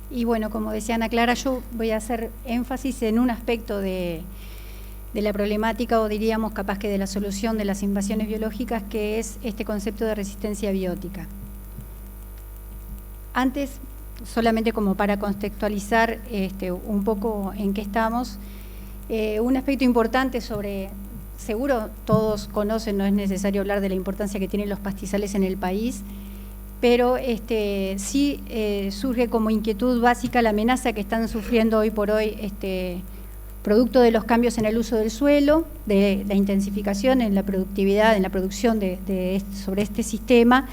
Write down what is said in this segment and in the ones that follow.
Y bueno, como decía Ana Clara, yo voy a hacer énfasis en un aspecto de la problemática, o diríamos capaz que de la solución de las invasiones biológicas, que es este concepto de resistencia biótica. Antes, solamente como para contextualizar un poco en qué estamos, un aspecto importante sobre, seguro todos conocen, no es necesario hablar de la importancia que tienen los pastizales en el país, pero sí surge como inquietud básica la amenaza que están sufriendo hoy por hoy producto de los cambios en el uso del suelo, de la intensificación en la productividad, en la producción sobre este sistema,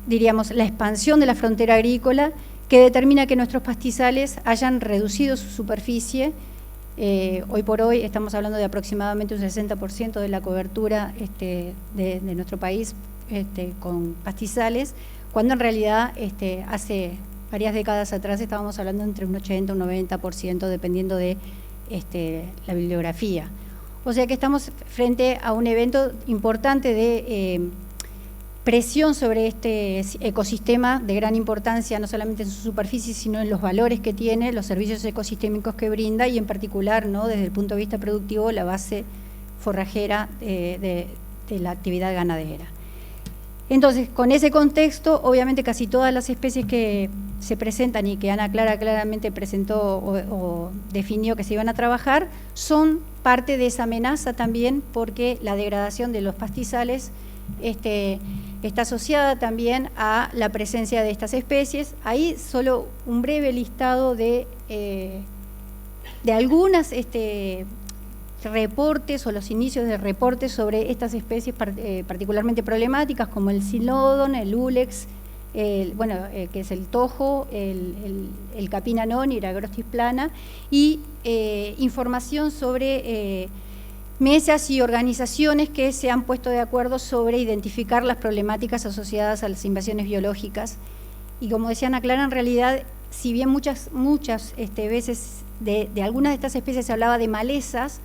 diríamos, la expansión de la frontera agrícola, que determina que nuestros pastizales hayan reducido su superficie. Hoy por hoy estamos hablando de aproximadamente un 60% de la cobertura de nuestro país con pastizales, cuando en realidad hace varias décadas atrás estábamos hablando entre un 80 y un 90%, dependiendo de la bibliografía. O sea que estamos frente a un evento importante de presión sobre este ecosistema de gran importancia, no solamente en su superficie, sino en los valores que tiene, los servicios ecosistémicos que brinda, y en particular, ¿no?, desde el punto de vista productivo, la base forrajera de la actividad ganadera. Entonces, con ese contexto, obviamente casi todas las especies que se presentan y que Ana Clara claramente presentó o definió que se iban a trabajar, son parte de esa amenaza también, porque la degradación de los pastizales está asociada también a la presencia de estas especies. Ahí solo un breve listado de algunas reportes o los inicios de reportes sobre estas especies particularmente problemáticas, como el Silodon, el Ulex, que es el tojo, el Capina non y la Agrostis plana, y información sobre mesas y organizaciones que se han puesto de acuerdo sobre identificar las problemáticas asociadas a las invasiones biológicas. Y como decía Ana Clara, en realidad, si bien muchas veces de algunas de estas especies se hablaba de malezas,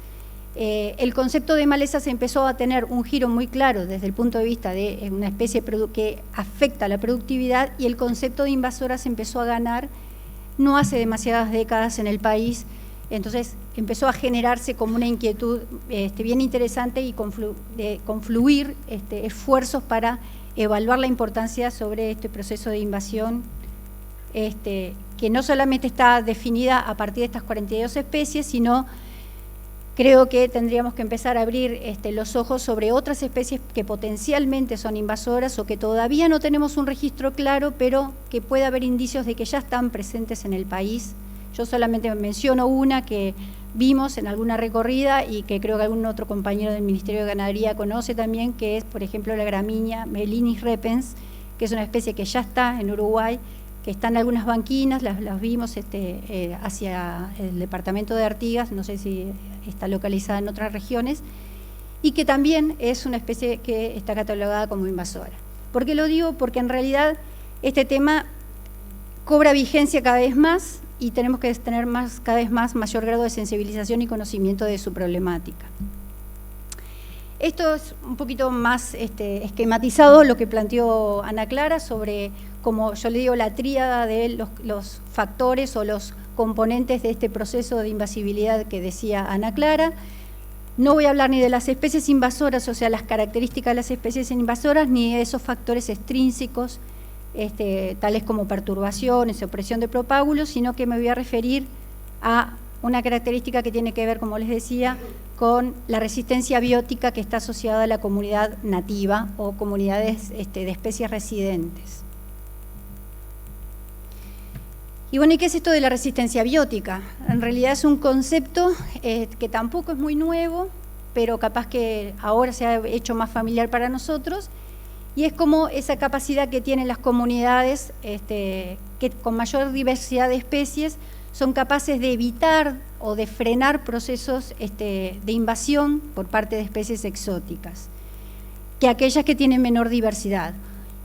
el concepto de malezas empezó a tener un giro muy claro desde el punto de vista de una especie que afecta a la productividad, y el concepto de invasoras empezó a ganar no hace demasiadas décadas en el país. Entonces empezó a generarse como una inquietud bien interesante y confluir esfuerzos para evaluar la importancia sobre este proceso de invasión, que no solamente está definida a partir de estas 42 especies, sino creo que tendríamos que empezar a abrir los ojos sobre otras especies que potencialmente son invasoras o que todavía no tenemos un registro claro, pero que puede haber indicios de que ya están presentes en el país. Yo solamente menciono una que vimos en alguna recorrida y que creo que algún otro compañero del Ministerio de Ganadería conoce también, que es, por ejemplo, la gramínea Melinis repens, que es una especie que ya está en Uruguay, que está en algunas banquinas, las vimos hacia el departamento de Artigas, no sé si está localizada en otras regiones, y que también es una especie que está catalogada como invasora. ¿Por qué lo digo? Porque en realidad este tema cobra vigencia cada vez más y tenemos que tener cada vez más mayor grado de sensibilización y conocimiento de su problemática. Esto es un poquito más esquematizado lo que planteó Ana Clara sobre, como yo le digo, la tríada de los factores o los componentes de este proceso de invasibilidad que decía Ana Clara. No voy a hablar ni de las especies invasoras, o sea, las características de las especies invasoras, ni de esos factores extrínsecos, tales como perturbaciones o presión de propágulos, sino que me voy a referir a una característica que tiene que ver, como les decía, con la resistencia biótica que está asociada a la comunidad nativa o comunidades de especies residentes. Y bueno, ¿y qué es esto de la resistencia biótica? En realidad es un concepto que tampoco es muy nuevo, pero capaz que ahora se ha hecho más familiar para nosotros, y es como esa capacidad que tienen las comunidades que con mayor diversidad de especies son capaces de evitar o de frenar procesos de invasión por parte de especies exóticas, que aquellas que tienen menor diversidad.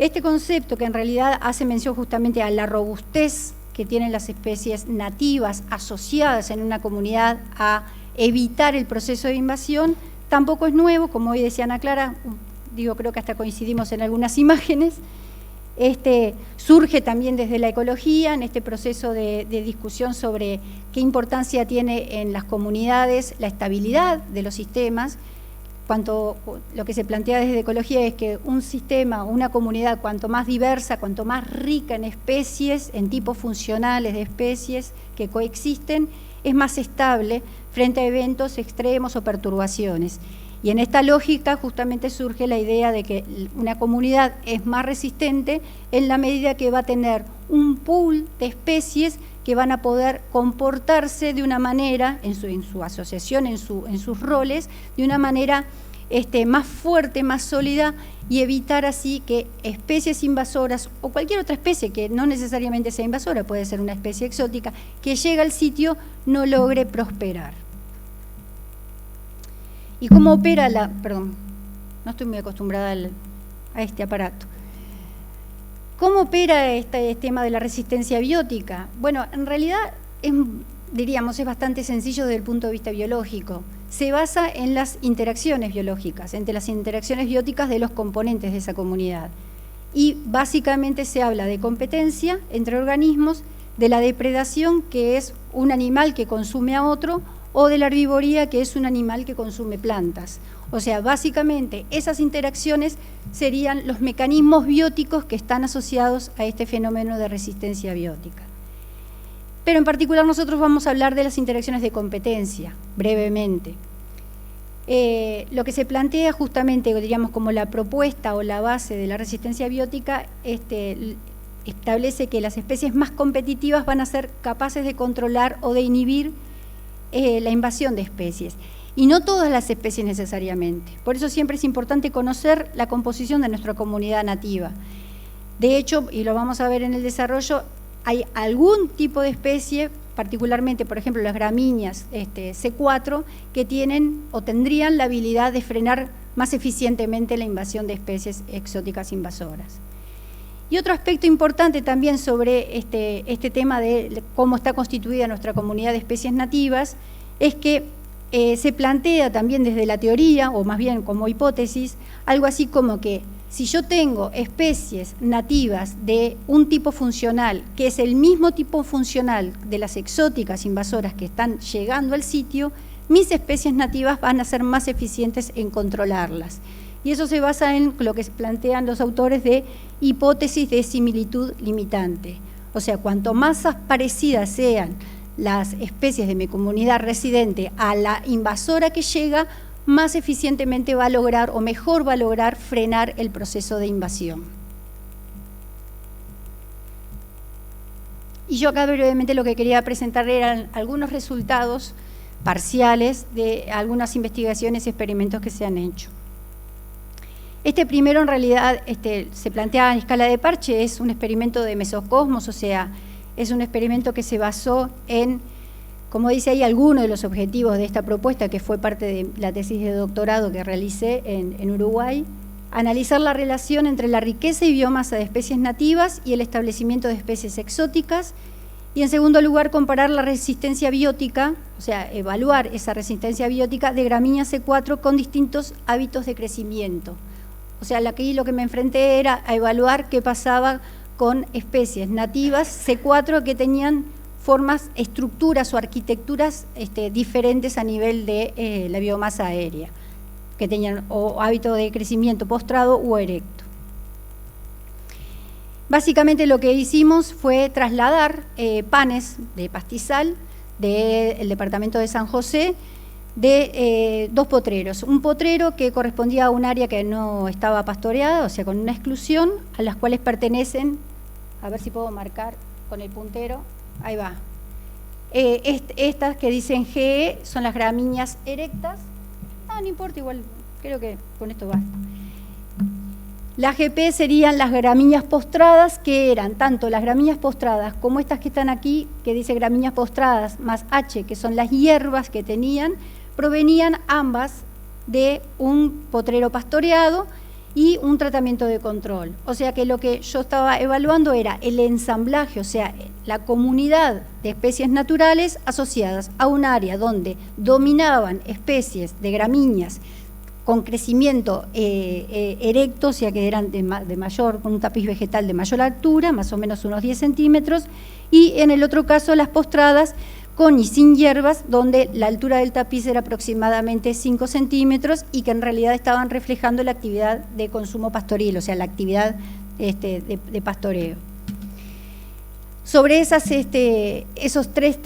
Este concepto, que en realidad hace mención justamente a la robustez que tienen las especies nativas asociadas en una comunidad a evitar el proceso de invasión, tampoco es nuevo, como hoy decía Ana Clara, creo que hasta coincidimos en algunas imágenes, Surge también desde la ecología, en este proceso de discusión sobre qué importancia tiene en las comunidades la estabilidad de los sistemas. Lo que se plantea desde ecología es que un sistema, una comunidad, cuanto más diversa, cuanto más rica en especies, en tipos funcionales de especies que coexisten, es más estable frente a eventos extremos o perturbaciones. Y en esta lógica justamente surge la idea de que una comunidad es más resistente en la medida que va a tener un pool de especies que van a poder comportarse de una manera, en su asociación, en sus roles, de una manera más fuerte, más sólida, y evitar así que especies invasoras o cualquier otra especie que no necesariamente sea invasora, puede ser una especie exótica, que llega al sitio no logre prosperar. ¿Y cómo opera perdón, no estoy muy acostumbrada a este aparato. ¿Cómo opera este tema de la resistencia biótica? Bueno, en realidad es bastante sencillo desde el punto de vista biológico. Se basa en las interacciones biológicas, entre las interacciones bióticas de los componentes de esa comunidad. Y básicamente se habla de competencia entre organismos, de la depredación, que es un animal que consume a otro, o de la herbivoría, que es un animal que consume plantas. O sea, básicamente esas interacciones serían los mecanismos bióticos que están asociados a este fenómeno de resistencia biótica. Pero en particular nosotros vamos a hablar de las interacciones de competencia, brevemente. Lo que se plantea justamente, diríamos, como la propuesta o la base de la resistencia biótica, establece que las especies más competitivas van a ser capaces de controlar o de inhibir la invasión de especies, y no todas las especies necesariamente. Por eso siempre es importante conocer la composición de nuestra comunidad nativa. De hecho, y lo vamos a ver en el desarrollo, hay algún tipo de especie, particularmente, por ejemplo, las gramíneas C4, que tienen o tendrían la habilidad de frenar más eficientemente la invasión de especies exóticas invasoras. Y otro aspecto importante también sobre este tema de cómo está constituida nuestra comunidad de especies nativas es que se plantea también desde la teoría, o más bien como hipótesis, algo así como que si yo tengo especies nativas de un tipo funcional, que es el mismo tipo funcional de las exóticas invasoras que están llegando al sitio, mis especies nativas van a ser más eficientes en controlarlas. Y eso se basa en lo que plantean los autores de hipótesis de similitud limitante. O sea, cuanto más parecidas sean las especies de mi comunidad residente a la invasora que llega, más eficientemente va a lograr o mejor va a lograr frenar el proceso de invasión. Y yo acá brevemente lo que quería presentar eran algunos resultados parciales de algunas investigaciones y experimentos que se han hecho. Este primero en realidad se plantea en escala de parche, es un experimento de mesocosmos, o sea, es un experimento que se basó en, como dice ahí, algunos de los objetivos de esta propuesta, que fue parte de la tesis de doctorado que realicé en Uruguay, analizar la relación entre la riqueza y biomasa de especies nativas y el establecimiento de especies exóticas, y en segundo lugar comparar la resistencia biótica, o sea, evaluar esa resistencia biótica de gramíneas C4 con distintos hábitos de crecimiento. O sea, lo que me enfrenté era a evaluar qué pasaba con especies nativas C4 que tenían formas, estructuras o arquitecturas diferentes a nivel de la biomasa aérea, que tenían o hábito de crecimiento postrado o erecto. Básicamente lo que hicimos fue trasladar panes de pastizal del departamento de San José de dos potreros. Un potrero que correspondía a un área que no estaba pastoreada, o sea, con una exclusión, a las cuales pertenecen, a ver si puedo marcar con el puntero, ahí va. Estas que dicen GE son las gramíneas erectas. No importa, igual, creo que con esto basta. Las GP serían las gramíneas postradas, que eran tanto las gramíneas postradas como estas que están aquí, que dice gramíneas postradas, más H, que son las hierbas que tenían, provenían ambas de un potrero pastoreado y un tratamiento de control. O sea que lo que yo estaba evaluando era el ensamblaje, o sea, la comunidad de especies naturales asociadas a un área donde dominaban especies de gramíneas con crecimiento erecto, o sea que eran con un tapiz vegetal de mayor altura, más o menos unos 10 centímetros, y en el otro caso las postradas con y sin hierbas, donde la altura del tapiz era aproximadamente 5 centímetros y que en realidad estaban reflejando la actividad de consumo pastoril, o sea, la actividad de pastoreo. Sobre esos tres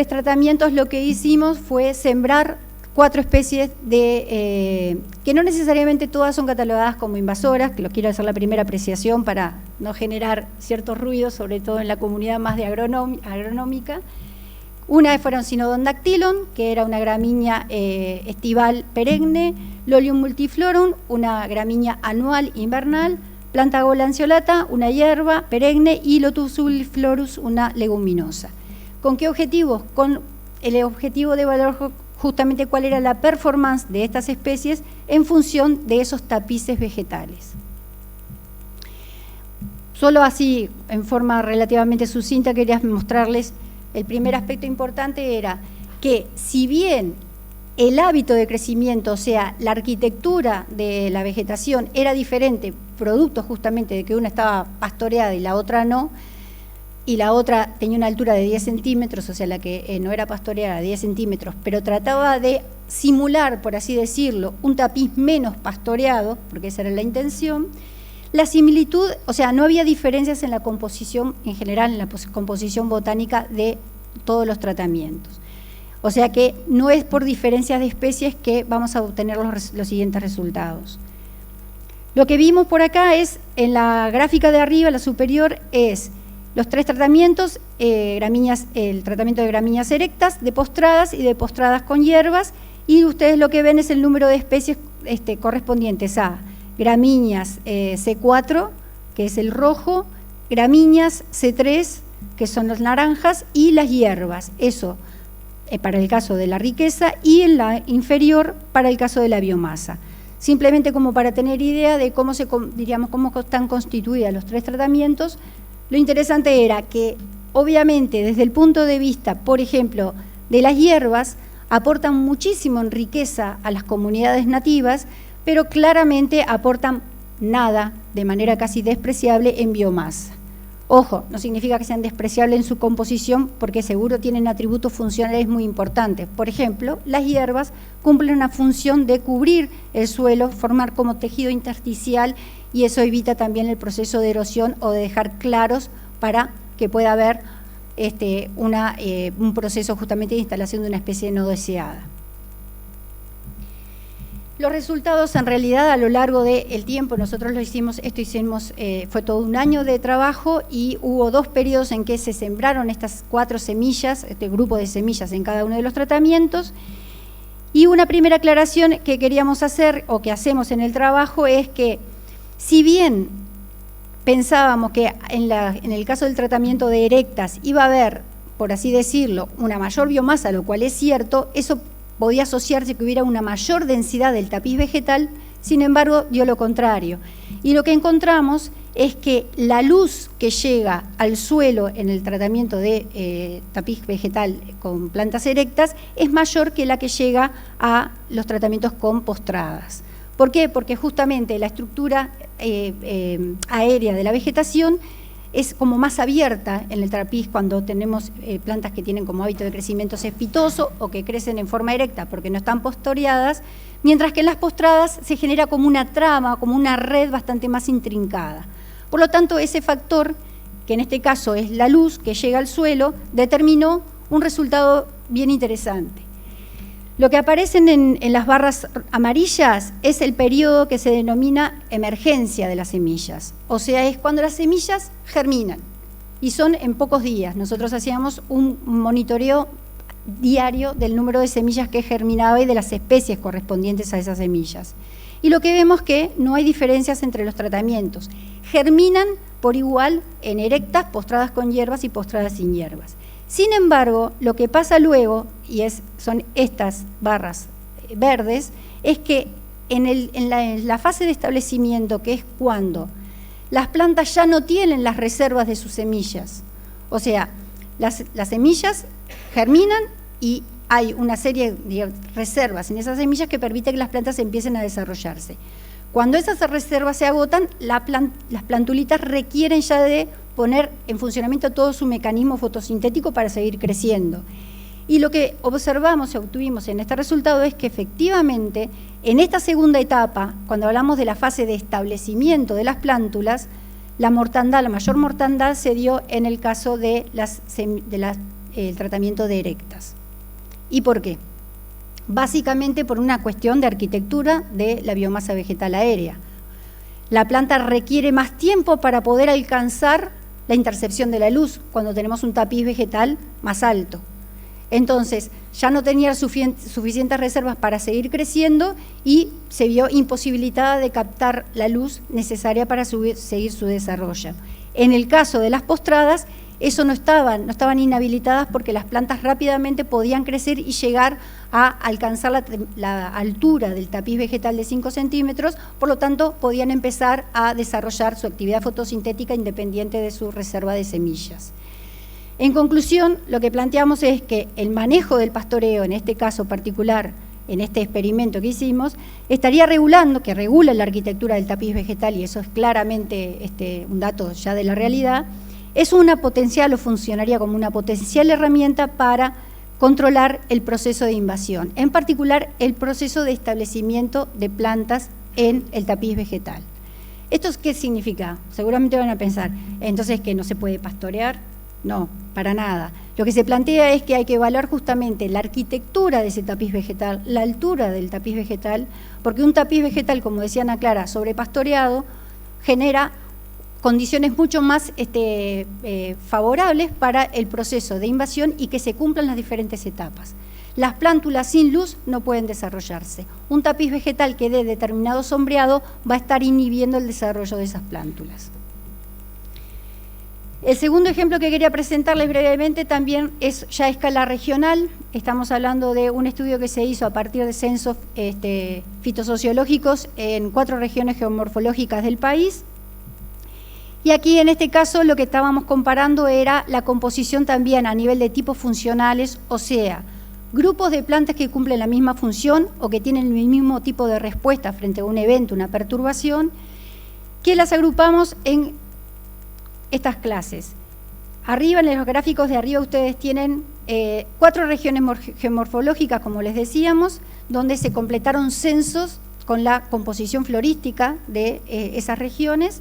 tratamientos lo que hicimos fue sembrar 4 especies que no necesariamente todas son catalogadas como invasoras, que lo quiero hacer la primera apreciación para no generar ciertos ruidos, sobre todo en la comunidad más de agronómica. Una fueron Cynodon dactylon, que era una gramínea estival perenne, Lolium multiflorum, una gramínea anual invernal, Plantago lanceolata, una hierba perenne, y Lotus subflorus, una leguminosa. ¿Con qué objetivos? Con el objetivo de evaluar justamente cuál era la performance de estas especies en función de esos tapices vegetales. Solo así, en forma relativamente sucinta, quería mostrarles. El primer aspecto importante era que si bien el hábito de crecimiento, o sea, la arquitectura de la vegetación era diferente, producto justamente de que una estaba pastoreada y la otra no, y la otra tenía una altura de 10 centímetros, o sea, la que no era pastoreada, 10 centímetros, pero trataba de simular, por así decirlo, un tapiz menos pastoreado, porque esa era la intención. La similitud, o sea, no había diferencias en la composición en general, en la composición botánica de todos los tratamientos. O sea que no es por diferencias de especies que vamos a obtener los siguientes resultados. Lo que vimos por acá es, en la gráfica de arriba, la superior, es los 3 tratamientos, el tratamiento de gramíneas erectas, de postradas y de postradas con hierbas, y ustedes lo que ven es el número de especies correspondientes a gramíneas C4, que es el rojo, gramíneas C3, que son las naranjas, y las hierbas, eso para el caso de la riqueza, y en la inferior para el caso de la biomasa. Simplemente como para tener idea de cómo están constituidas los 3 tratamientos, lo interesante era que, obviamente, desde el punto de vista, por ejemplo, de las hierbas, aportan muchísimo en riqueza a las comunidades nativas, pero claramente aportan nada, de manera casi despreciable, en biomasa. Ojo, no significa que sean despreciables en su composición, porque seguro tienen atributos funcionales muy importantes. Por ejemplo, las hierbas cumplen una función de cubrir el suelo, formar como tejido intersticial, y eso evita también el proceso de erosión o de dejar claros para que pueda haber un proceso justamente de instalación de una especie no deseada. Los resultados, en realidad, a lo largo del tiempo, nosotros fue todo un año de trabajo, y hubo 2 periodos en que se sembraron estas 4 semillas, este grupo de semillas en cada uno de los tratamientos. Y una primera aclaración que queríamos hacer, o que hacemos en el trabajo, es que si bien pensábamos que en el caso del tratamiento de erectas iba a haber, por así decirlo, una mayor biomasa, lo cual es cierto, eso podía asociarse que hubiera una mayor densidad del tapiz vegetal, sin embargo, dio lo contrario. Y lo que encontramos es que la luz que llega al suelo en el tratamiento de tapiz vegetal con plantas erectas es mayor que la que llega a los tratamientos con postradas. ¿Por qué? Porque justamente la estructura aérea de la vegetación es como más abierta en el tapiz cuando tenemos plantas que tienen como hábito de crecimiento cespitoso o que crecen en forma erecta porque no están pastoreadas, mientras que en las postradas se genera como una trama, como una red bastante más intrincada. Por lo tanto, ese factor, que en este caso es la luz que llega al suelo, determinó un resultado bien interesante. Lo que aparecen en las barras amarillas es el periodo que se denomina emergencia de las semillas. O sea, es cuando las semillas germinan y son en pocos días. Nosotros hacíamos un monitoreo diario del número de semillas que germinaba y de las especies correspondientes a esas semillas. Y lo que vemos es que no hay diferencias entre los tratamientos. Germinan por igual en erectas, postradas con hierbas y postradas sin hierbas. Sin embargo, lo que pasa luego, y son estas barras verdes, es que en la fase de establecimiento, que es cuando las plantas ya no tienen las reservas de sus semillas, o sea, las semillas germinan y hay una serie de reservas en esas semillas que permite que las plantas empiecen a desarrollarse. Cuando esas reservas se agotan, las plantulitas requieren ya de poner en funcionamiento todo su mecanismo fotosintético para seguir creciendo. Y lo que observamos y obtuvimos en este resultado es que efectivamente en esta segunda etapa, cuando hablamos de la fase de establecimiento de las plántulas, la mayor mortandad se dio en el caso de el tratamiento de erectas. ¿Y por qué? Básicamente por una cuestión de arquitectura de la biomasa vegetal aérea. La planta requiere más tiempo para poder alcanzar la intercepción de la luz cuando tenemos un tapiz vegetal más alto. Entonces, ya no tenía suficientes reservas para seguir creciendo y se vio imposibilitada de captar la luz necesaria para seguir su desarrollo. En el caso de las postradas, eso no estaban inhabilitadas porque las plantas rápidamente podían crecer y llegar a alcanzar la altura del tapiz vegetal de 5 centímetros, por lo tanto podían empezar a desarrollar su actividad fotosintética independiente de su reserva de semillas. En conclusión, lo que planteamos es que el manejo del pastoreo, en este caso particular, en este experimento que hicimos, estaría regulando, que regula la arquitectura del tapiz vegetal, y eso es claramente un dato ya de la realidad, es una potencial o funcionaría como una potencial herramienta para controlar el proceso de invasión, en particular el proceso de establecimiento de plantas en el tapiz vegetal. ¿Esto qué significa? Seguramente van a pensar, entonces que no se puede pastorear. No, para nada. Lo que se plantea es que hay que evaluar justamente la arquitectura de ese tapiz vegetal, la altura del tapiz vegetal, porque un tapiz vegetal, como decía Ana Clara, sobrepastoreado, genera condiciones mucho más favorables para el proceso de invasión y que se cumplan las diferentes etapas. Las plántulas sin luz no pueden desarrollarse. Un tapiz vegetal que dé determinado sombreado va a estar inhibiendo el desarrollo de esas plántulas. El segundo ejemplo que quería presentarles brevemente también es ya a escala regional. Estamos hablando de un estudio que se hizo a partir de censos fitosociológicos en 4 regiones geomorfológicas del país. Y aquí en este caso lo que estábamos comparando era la composición también a nivel de tipos funcionales, o sea, grupos de plantas que cumplen la misma función o que tienen el mismo tipo de respuesta frente a un evento, una perturbación, que las agrupamos en estas clases. Arriba, en los gráficos de arriba, ustedes tienen 4 regiones geomorfológicas, como les decíamos, donde se completaron censos con la composición florística de esas regiones,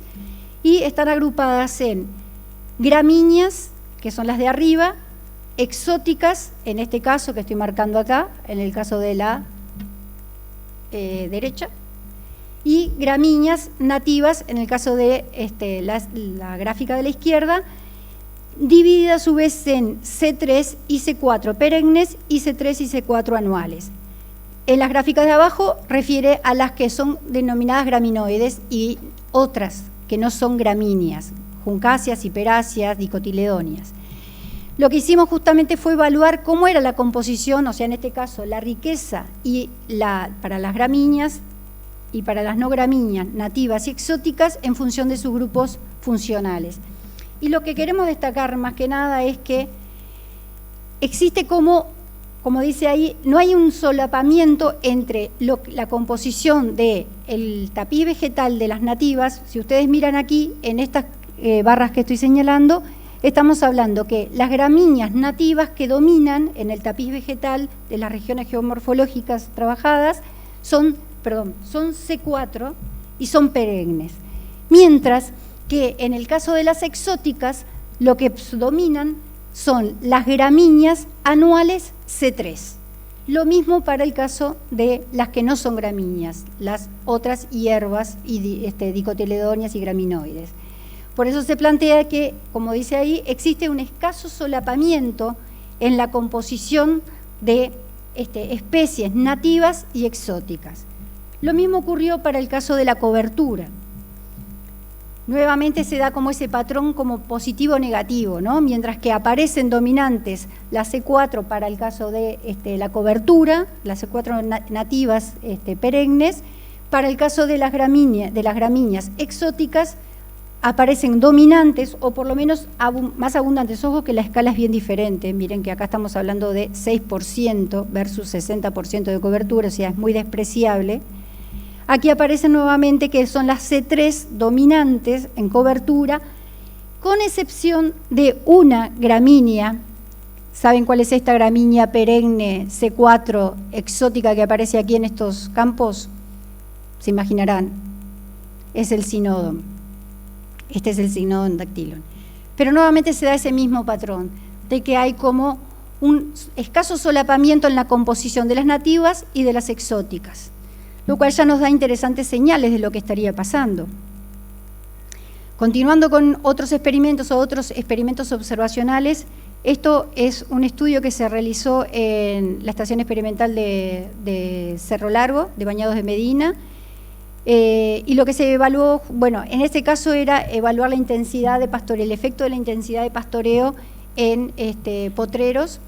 y están agrupadas en gramíneas, que son las de arriba, exóticas, en este caso que estoy marcando acá, en el caso de la derecha, y gramíneas nativas, en el caso de la gráfica de la izquierda, dividida a su vez en C3 y C4 perennes y C3 y C4 anuales. En las gráficas de abajo refiere a las que son denominadas graminoides y otras que no son gramíneas, juncáceas, hiperáceas, dicotiledóneas. Lo que hicimos justamente fue evaluar cómo era la composición, o sea, en este caso, la riqueza para las gramíneas y para las no gramíneas nativas y exóticas en función de sus grupos funcionales. Y lo que queremos destacar más que nada es que existe como dice ahí, no hay un solapamiento entre la composición del tapiz vegetal de las nativas. Si ustedes miran aquí, en estas barras que estoy señalando, estamos hablando que las gramíneas nativas que dominan en el tapiz vegetal de las regiones geomorfológicas trabajadas son C4 y son perennes. Mientras que en el caso de las exóticas, lo que dominan son las gramíneas anuales C3. Lo mismo para el caso de las que no son gramíneas, las otras hierbas y dicotiledóneas y graminoides. Por eso se plantea que, como dice ahí, existe un escaso solapamiento en la composición de especies nativas y exóticas. Lo mismo ocurrió para el caso de la cobertura. Nuevamente se da como ese patrón como positivo-negativo, ¿no? Mientras que aparecen dominantes las C4 para el caso de la cobertura, las C4 nativas perennes, para el caso de las gramíneas exóticas aparecen dominantes o por lo menos más abundantes. Ojo que la escala es bien diferente. Miren que acá estamos hablando de 6% versus 60% de cobertura, o sea, es muy despreciable. Aquí aparecen nuevamente que son las C3 dominantes en cobertura, con excepción de una gramínea. ¿Saben cuál es esta gramínea perenne C4 exótica que aparece aquí en estos campos? Se imaginarán. Es el Cynodon. Este es el Cynodon dactylon. Pero nuevamente se da ese mismo patrón, de que hay como un escaso solapamiento en la composición de las nativas y de las exóticas, lo cual ya nos da interesantes señales de lo que estaría pasando. Continuando con otros experimentos observacionales, esto es un estudio que se realizó en la estación experimental de Cerro Largo, de Bañados de Medina, y lo que se evaluó, bueno, en este caso era evaluar la intensidad de pastoreo, el efecto de la intensidad de pastoreo en potreros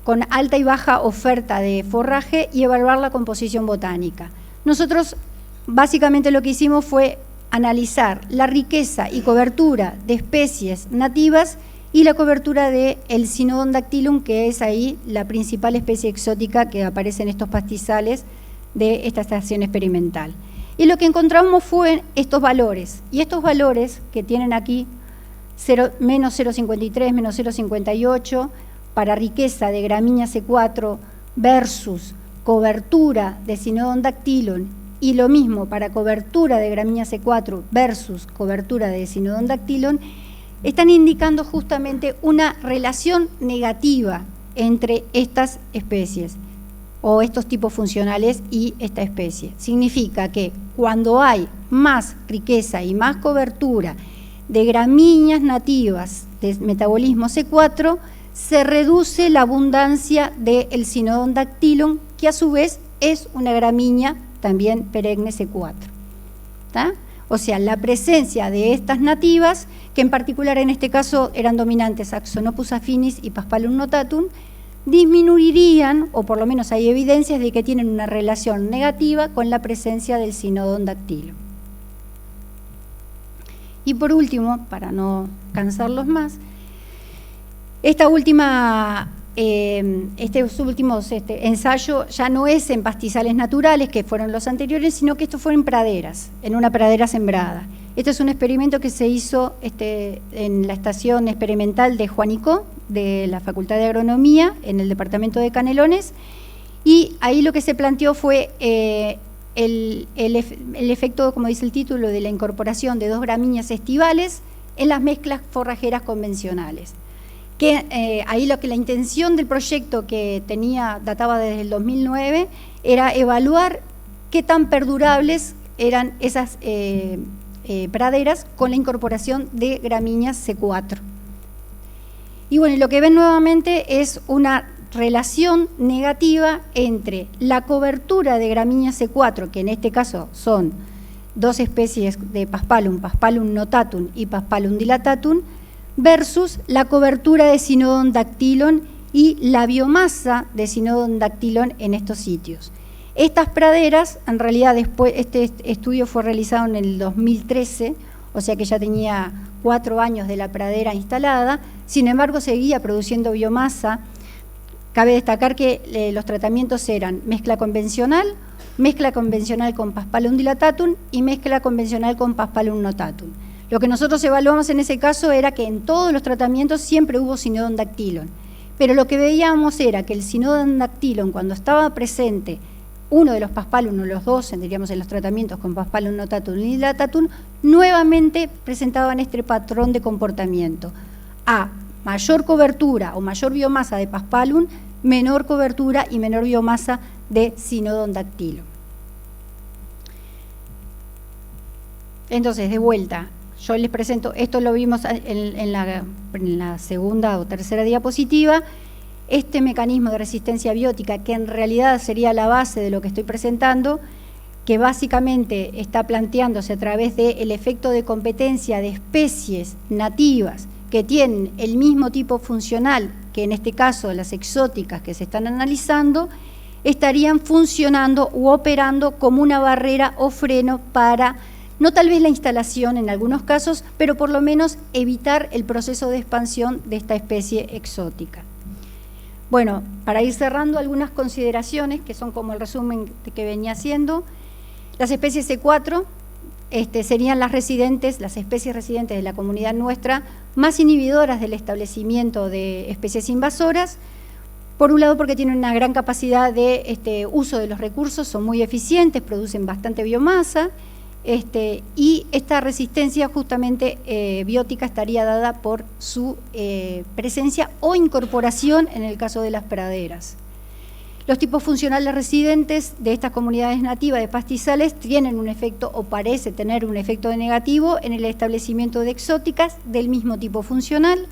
con alta y baja oferta de forraje y evaluar la composición botánica. Nosotros básicamente lo que hicimos fue analizar la riqueza y cobertura de especies nativas y la cobertura del Cynodon dactylum, que es ahí la principal especie exótica que aparece en estos pastizales de esta estación experimental. Y lo que encontramos fue estos valores, y estos valores que tienen aquí menos 0,53, menos 0,58 para riqueza de gramínea C4 versus cobertura de Cynodon dactylum, y lo mismo para cobertura de gramínea C4 versus cobertura de Cynodon dactylum, están indicando justamente una relación negativa entre estas especies o estos tipos funcionales y esta especie. Significa que cuando hay más riqueza y más cobertura de gramíneas nativas de metabolismo C4, se reduce la abundancia del Cynodon dactylum, que a su vez es una gramínea también perenne C4. ¿Tá? O sea, la presencia de estas nativas, que en particular en este caso eran dominantes Axonopus affinis y Paspalum notatum, disminuirían, o por lo menos hay evidencias de que tienen una relación negativa con la presencia del Cynodon dactylum. Y por último, para no cansarlos más, estos últimos ensayos ya no es en pastizales naturales, que fueron los anteriores, sino que esto fue en praderas, en una pradera sembrada. Este es un experimento que se hizo en la estación experimental de Juanico, de la Facultad de Agronomía, en el departamento de Canelones, y ahí lo que se planteó fue el efecto, como dice el título, de la incorporación de 2 gramíneas estivales en las mezclas forrajeras convencionales. Ahí la intención del proyecto que databa desde el 2009, era evaluar qué tan perdurables eran esas praderas con la incorporación de gramíneas C4. Y bueno, lo que ven nuevamente es una relación negativa entre la cobertura de gramíneas C4, que en este caso son 2 especies de Paspalum, Paspalum notatum y Paspalum dilatatum, versus la cobertura de Cynodon dactylum y la biomasa de Cynodon dactylum en estos sitios. Estas praderas, en realidad después, este estudio fue realizado en el 2013, o sea que ya tenía 4 años de la pradera instalada, sin embargo seguía produciendo biomasa. Cabe destacar que los tratamientos eran mezcla convencional con Paspalum dilatatum y mezcla convencional con Paspalum notatum. Lo que nosotros evaluamos en ese caso era que en todos los tratamientos siempre hubo Cynodon dactylum, pero lo que veíamos era que el Cynodon dactylum, cuando estaba presente uno de los Paspalum o los 2, diríamos en los tratamientos con Paspalum notatum y dilatatum, nuevamente presentaban este patrón de comportamiento. A mayor cobertura o mayor biomasa de Paspalum, menor cobertura y menor biomasa de Cynodon dactylum. Entonces, de vuelta, yo les presento, esto lo vimos en la segunda o tercera diapositiva, este mecanismo de resistencia biótica, que en realidad sería la base de lo que estoy presentando, que básicamente está planteándose a través del efecto de competencia de especies nativas que tienen el mismo tipo funcional que en este caso las exóticas que se están analizando, estarían funcionando u operando como una barrera o freno para no tal vez la instalación en algunos casos, pero por lo menos evitar el proceso de expansión de esta especie exótica. Bueno, para ir cerrando algunas consideraciones, que son como el resumen que venía haciendo, las especies C4 serían las especies residentes de la comunidad nuestra, más inhibidoras del establecimiento de especies invasoras, por un lado porque tienen una gran capacidad de uso de los recursos, son muy eficientes, producen bastante biomasa, y esta resistencia justamente biótica estaría dada por su presencia o incorporación en el caso de las praderas. Los tipos funcionales residentes de estas comunidades nativas de pastizales tienen un efecto, o parece tener un efecto negativo, en el establecimiento de exóticas del mismo tipo funcional,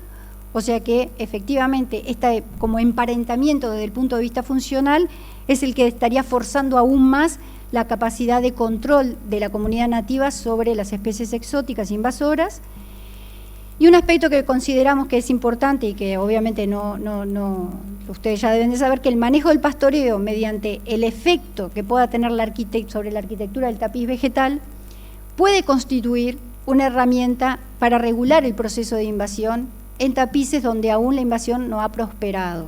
o sea que efectivamente este como emparentamiento desde el punto de vista funcional es el que estaría forzando aún más la capacidad de control de la comunidad nativa sobre las especies exóticas invasoras. Y un aspecto que consideramos que es importante y que obviamente ustedes ya deben de saber, que el manejo del pastoreo mediante el efecto que pueda tener sobre la arquitectura del tapiz vegetal puede constituir una herramienta para regular el proceso de invasión en tapices donde aún la invasión no ha prosperado.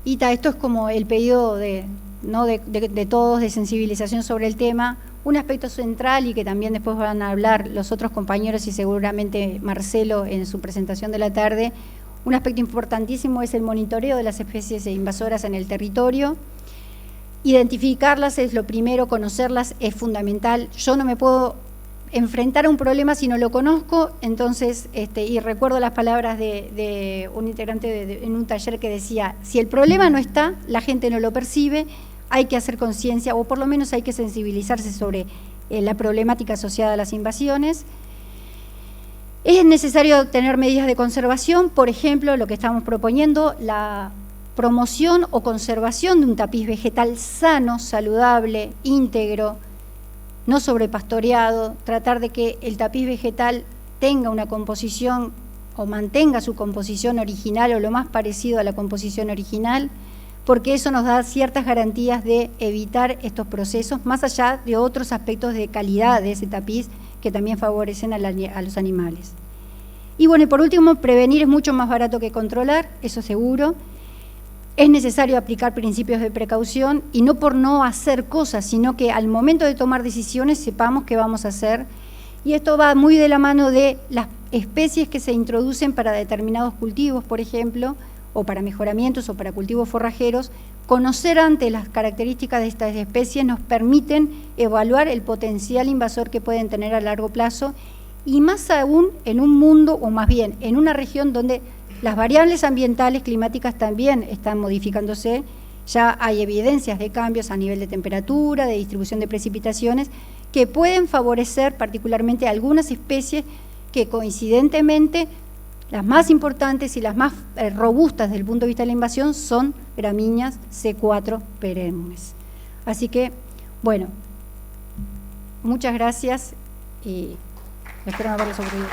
Y esto es como el pedido de todos de sensibilización sobre el tema. Un aspecto central y que también después van a hablar los otros compañeros y seguramente Marcelo en su presentación de la tarde, un aspecto importantísimo es el monitoreo de las especies invasoras en el territorio. Identificarlas es lo primero, conocerlas es fundamental. Yo no me puedo enfrentar a un problema si no lo conozco, entonces, y recuerdo las palabras de un integrante en un taller que decía, si el problema no está, la gente no lo percibe, hay que hacer conciencia, o por lo menos hay que sensibilizarse sobre la problemática asociada a las invasiones. Es necesario tener medidas de conservación, por ejemplo, lo que estamos proponiendo, la promoción o conservación de un tapiz vegetal sano, saludable, íntegro, no sobrepastoreado, tratar de que el tapiz vegetal tenga una composición o mantenga su composición original o lo más parecido a la composición original, porque eso nos da ciertas garantías de evitar estos procesos, más allá de otros aspectos de calidad de ese tapiz que también favorecen a los animales. Y bueno, y por último, prevenir es mucho más barato que controlar, eso seguro. Es necesario aplicar principios de precaución y no por no hacer cosas, sino que al momento de tomar decisiones sepamos qué vamos a hacer. Y esto va muy de la mano de las especies que se introducen para determinados cultivos, por ejemplo, o para mejoramientos o para cultivos forrajeros. Conocer antes las características de estas especies nos permiten evaluar el potencial invasor que pueden tener a largo plazo y más aún en un mundo, o más bien en una región donde las variables ambientales climáticas también están modificándose. Ya hay evidencias de cambios a nivel de temperatura, de distribución de precipitaciones, que pueden favorecer particularmente algunas especies que coincidentemente las más importantes y las más robustas desde el punto de vista de la invasión son gramíneas C4 perennes. Así que, bueno, muchas gracias y espero no haberlo sobrevivido.